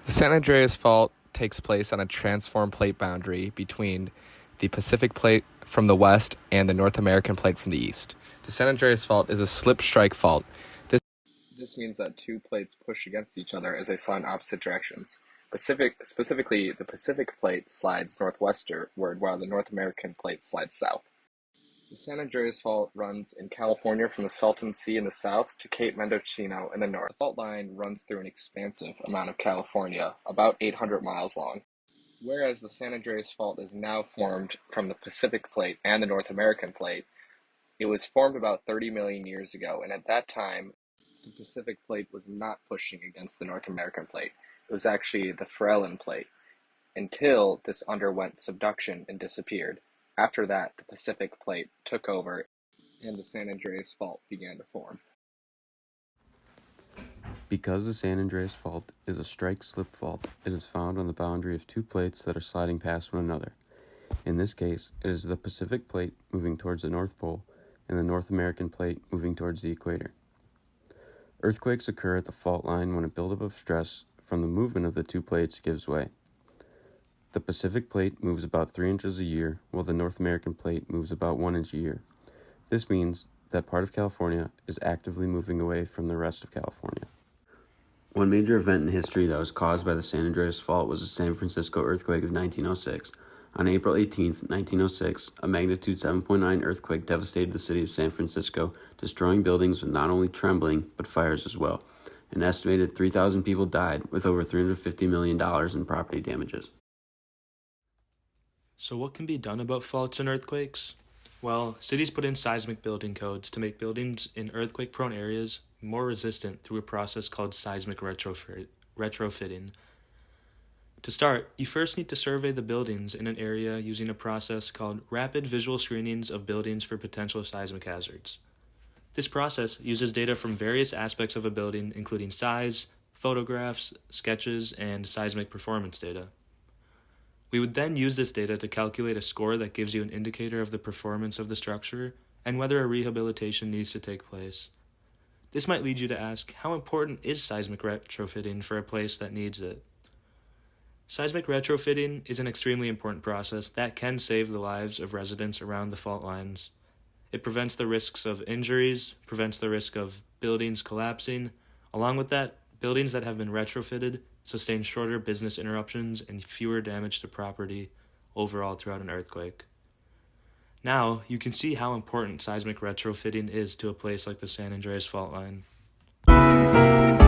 The San Andreas Fault takes place on a transform plate boundary between the Pacific Plate from the west and the North American Plate from the east. The San Andreas Fault is a slip strike fault. This means that two plates push against each other as they slide in opposite directions. Specifically, the Pacific Plate slides northwestward while the North American Plate slides south. The San Andreas Fault runs in California from the Salton Sea in the south to Cape Mendocino in the north. The fault line runs through an expansive amount of California, about 800 miles long. Whereas the San Andreas Fault is now formed from the Pacific Plate and the North American Plate, it was formed about 30 million years ago, and at that time, the Pacific Plate was not pushing against the North American Plate. It was actually the Farallon Plate, until this underwent subduction and disappeared. After that, the Pacific Plate took over, and the San Andreas Fault began to form. Because the San Andreas Fault is a strike-slip fault, it is found on the boundary of two plates that are sliding past one another. In this case, it is the Pacific Plate moving towards the North Pole and the North American Plate moving towards the equator. Earthquakes occur at the fault line when a buildup of stress from the movement of the two plates gives way. The Pacific Plate moves about 3 inches a year, while the North American Plate moves about 1 inch a year. This means that part of California is actively moving away from the rest of California. One major event in history that was caused by the San Andreas Fault was the San Francisco earthquake of 1906. On April 18, 1906, a magnitude 7.9 earthquake devastated the city of San Francisco, destroying buildings with not only trembling, but fires as well. An estimated 3,000 people died, with over $350 million in property damages. So what can be done about faults and earthquakes? Well, cities put in seismic building codes to make buildings in earthquake-prone areas more resistant through a process called seismic retrofitting. To start, you first need to survey the buildings in an area using a process called rapid visual screenings of buildings for potential seismic hazards. This process uses data from various aspects of a building, including size, photographs, sketches, and seismic performance data. We would then use this data to calculate a score that gives you an indicator of the performance of the structure and whether a rehabilitation needs to take place. This might lead you to ask, how important is seismic retrofitting for a place that needs it? Seismic retrofitting is an extremely important process that can save the lives of residents around the fault lines. It prevents the risks of injuries, prevents the risk of buildings collapsing. Along with that, buildings that have been retrofitted sustain shorter business interruptions and fewer damage to property overall throughout an earthquake. Now, you can see how important seismic retrofitting is to a place like the San Andreas Fault Line.